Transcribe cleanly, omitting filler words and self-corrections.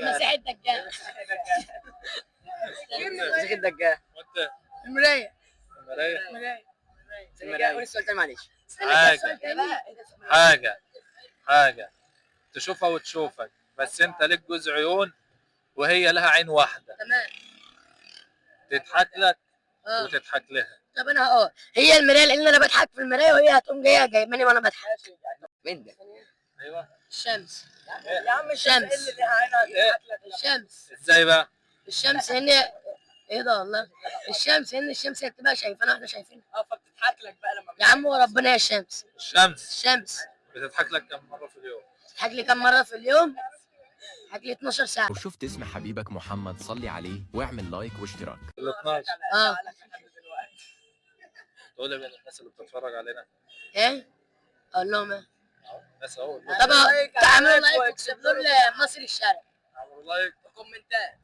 مسيح الدجال. مسيح الدجال. وانت؟ المراية. المراية. قول السؤال تاني معلش. حاجة تشوفها وتشوفك، بس انت ليك جزء عيون وهي لها عين واحدة. تمام. تضحك لك وتضحك لها. طب انا هي المرايه، لان انا بضحك في المرايه وهي هتقوم جايباني وانا بضحك. مين ده؟ ايوه الشمس. يا عم الشمس. اللي ليها عين هتضحك لك. الشمس. ازاي بقى؟ الشمس ان ايه ده والله؟ الشمس ان الشمس هي بتبقى شايفانا واحنا شايفينها. فبتضحك لك بقى لما يا عم وربنا يا الشمس. الشمس بتضحك لك كم مرة في اليوم؟ بتضحك لي كم مرة في اليوم؟ بتضحك لي 12 ساعة. لو شفت اسم حبيبك محمد صلي عليه واعمل لايك واشتراك. ال 12. تقول لي الناس اللي بتتفرج علينا ايه؟ اقول لهم ايه؟ الناس اهو. طب تعملوا لايك واكسبوا لمصر الشرق. اعملوا لايك كومنتات.